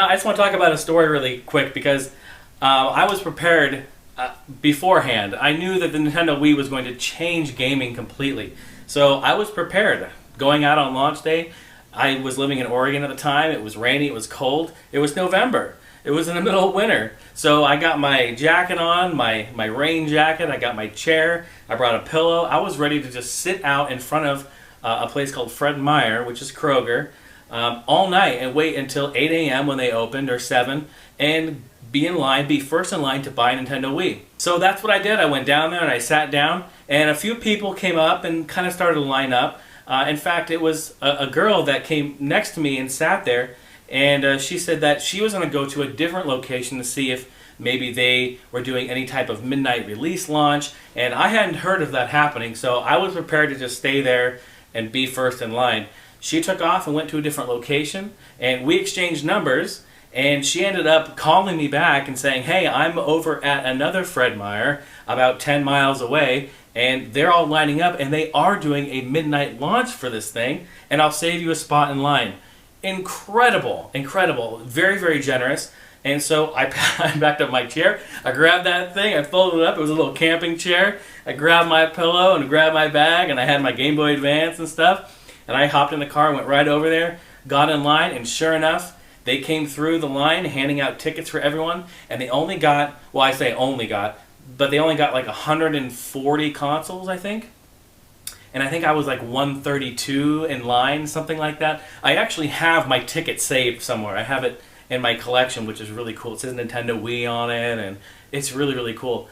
Now, I just want to talk about a story really quick because I was prepared beforehand. I knew that the Nintendo Wii was going to change gaming completely. So I was prepared. Going out on launch day, I was living in Oregon at the time. It was rainy, it was cold, it was November. It was in the middle of winter. So I got my jacket on, my rain jacket, I got my chair, I brought a pillow. I was ready to just sit out in front of a place called Fred Meyer, which is Kroger, all night and wait until 8 a.m. when they opened, or 7, and be first in line to buy a Nintendo Wii. So that's what I did. I went down there and I sat down, and a few people came up and kind of started to line up. In fact, it was a girl that came next to me and sat there, and she said that she was going to go to a different location to see if maybe they were doing any type of midnight release launch, and I hadn't heard of that happening, so I was prepared to just stay there and be first in line. She took off and went to a different location, and we exchanged numbers, and she ended up calling me back and saying, hey, I'm over at another Fred Meyer about 10 miles away, and they're all lining up, and they are doing a midnight launch for this thing, and I'll save you a spot in line. Incredible, incredible, very, very generous. And so I backed up my chair, I grabbed that thing, I folded it up, it was a little camping chair, I grabbed my pillow and grabbed my bag, and I had my Game Boy Advance and stuff, and I hopped in the car and went right over there, got in line, and sure enough, they came through the line handing out tickets for everyone, and they only got, well, I say only got, but they only got like 140 consoles, I think. And I think I was like 132 in line, something like that. I actually have my ticket saved somewhere. I have it in my collection, which is really cool. It says Nintendo Wii on it, and it's really, really cool.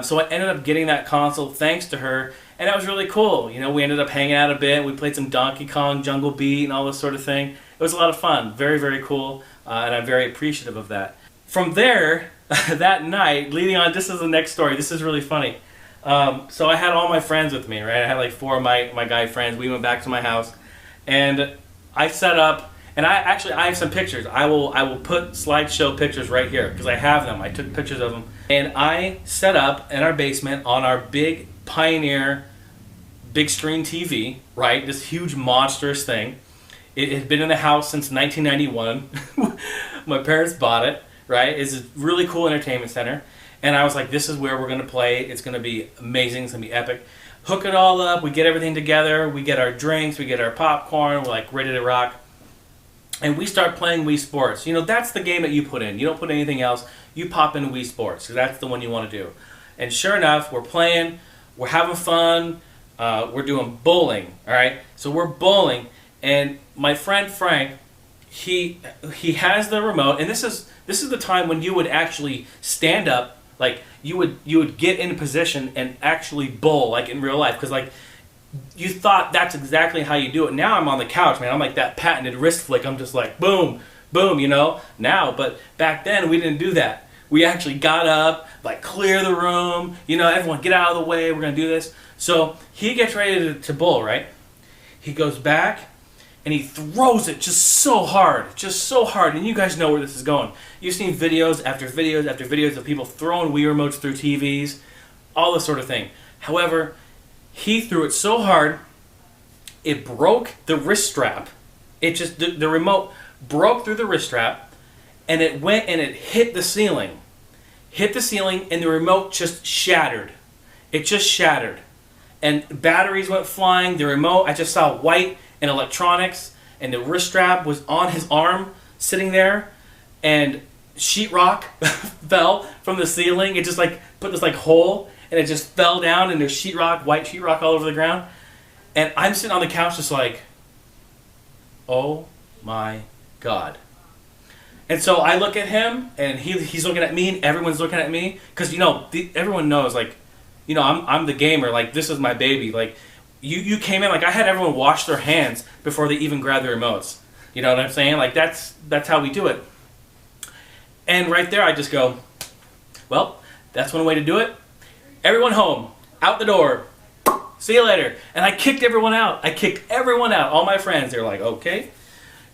So I ended up getting that console thanks to her, and that was really cool. You know, we ended up hanging out a bit. We played some Donkey Kong Jungle Beat and all this sort of thing. It was a lot of fun. Very, very cool, and I'm very appreciative of that. From there, that night, leading on, this is the next story. This is really funny. So I had all my friends with me, right? I had like 4 of my guy friends. We went back to my house, and I set up, and I have some pictures. I will put slideshow pictures right here because I have them. I took pictures of them, and I set up in our basement on our big Pioneer big screen TV, right? This huge monstrous thing. It had been in the house since 1991. My parents bought it, right? It's a really cool entertainment center. And I was like, this is where we're going to play. It's going to be amazing. It's going to be epic. Hook it all up. We get everything together. We get our drinks. We get our popcorn. We're like ready to rock. And we start playing Wii Sports. You know, that's the game that you put in. You don't put anything else. You pop in Wii Sports because that's the one you want to do. And sure enough, we're playing. We're having fun. We're doing bowling. All right. So we're bowling. And my friend Frank, he has the remote. And this is the time when you would actually stand up. Like you would get in position and actually bowl like in real life because like you thought that's exactly how you do it. Now I'm on the couch, man. I'm like that patented wrist flick. I'm just like boom, boom, you know. Now, but back then we didn't do that. We actually got up, like clear the room. You know, everyone get out of the way. We're gonna do this. So he gets ready to bowl, right? He goes back. And he throws it just so hard, and you guys know where this is going. You've seen videos after videos after videos of people throwing Wii remotes through TVs, all this sort of thing. However, he threw it so hard, it broke the wrist strap. The remote broke through the wrist strap, and it went and it hit the ceiling. And the remote just shattered. It just shattered. And batteries went flying, the remote, I just saw white and electronics, and the wrist strap was on his arm sitting there, and sheetrock fell from the ceiling. It just like put this like hole, and it just fell down, and there's sheetrock, white sheetrock all over the ground. And I'm sitting on the couch just like, oh my God. And so I look at him, and he's looking at me, and everyone's looking at me, because you know everyone knows, like, you know, I'm the gamer, like this is my baby, like. You came in, like I had everyone wash their hands before they even grab the remotes. You know what I'm saying? Like that's how we do it. And right there I just go, well, that's one way to do it. Everyone home, out the door, see you later. And I kicked everyone out. All my friends, they're like, okay.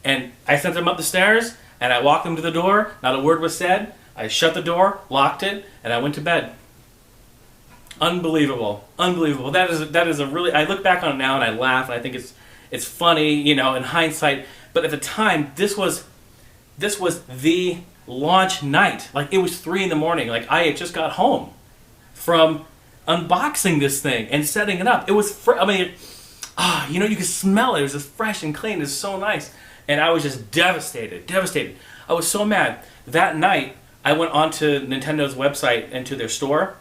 And I sent them up the stairs, and I walked them to the door. Not a word was said. I shut the door, locked it, and I went to bed. Unbelievable. That is a really. I look back on it now and I laugh and I think it's funny, you know, in hindsight. But at the time, this was this was the launch night. Like, it was 3 in the morning. Like, I had just got home from unboxing this thing and setting it up. It was, you could smell it. It was just fresh and clean. It was so nice. And I was just devastated. I was so mad. That night, I went onto Nintendo's website and to their store,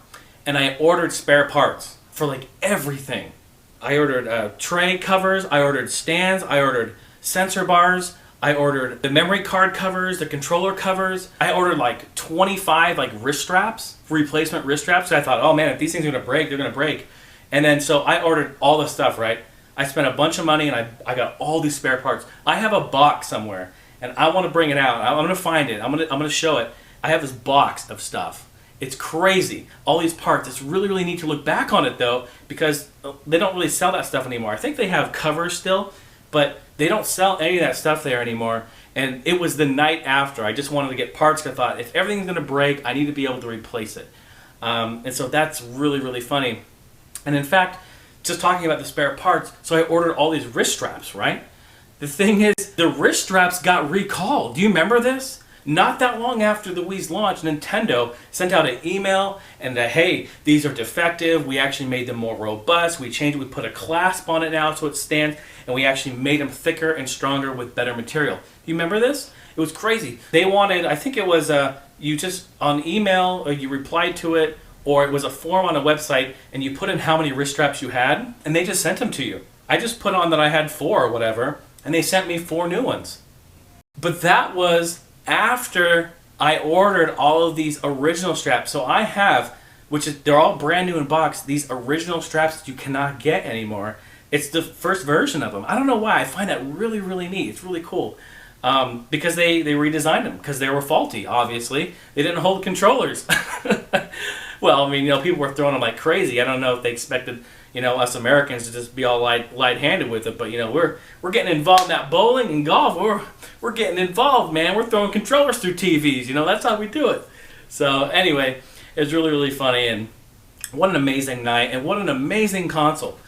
and I ordered spare parts for like everything. I ordered tray covers, I ordered stands, I ordered sensor bars, I ordered the memory card covers, the controller covers. I ordered like 25 like wrist straps, replacement wrist straps. So I thought, oh man, if these things are gonna break, they're gonna break. And then so I ordered all the stuff, right? I spent a bunch of money and I got all these spare parts. I have a box somewhere and I want to bring it out. I'm gonna find it. I'm gonna show it. I have this box of stuff. It's crazy. All these parts. It's really, really neat to look back on it though, because they don't really sell that stuff anymore. I think they have covers still, but they don't sell any of that stuff there anymore. And it was the night after. I just wanted to get parts. I thought, if everything's gonna break, I need to be able to replace it. And so that's really, really funny. And in fact, just talking about the spare parts, so I ordered all these wrist straps, right? The thing is, the wrist straps got recalled. Do you remember this? Not that long after the Wii's launch, Nintendo sent out an email and hey, these are defective. We actually made them more robust. We changed, we put a clasp on it now so it stands, and we actually made them thicker and stronger with better material. You remember this? It was crazy. They wanted, I think it was you just on email, or you replied to it, or it was a form on a website, and you put in how many wrist straps you had, and they just sent them to you. I just put on that I had 4 or whatever, and they sent me 4 new ones. But that was after I ordered all of these original straps. So I have, they're all brand new in box, these original straps that you cannot get anymore. It's the first version of them. I don't know why. I find that really, really neat. It's really cool. Because they redesigned them because they were faulty, obviously. They didn't hold controllers. Well, I mean, people were throwing them like crazy. I don't know if they expected, us Americans to just be all light-handed with it. But, we're getting involved in that bowling and golf. We're getting involved, man. We're throwing controllers through TVs. That's how we do it. So, anyway, it was really, really funny. And what an amazing night. And what an amazing console.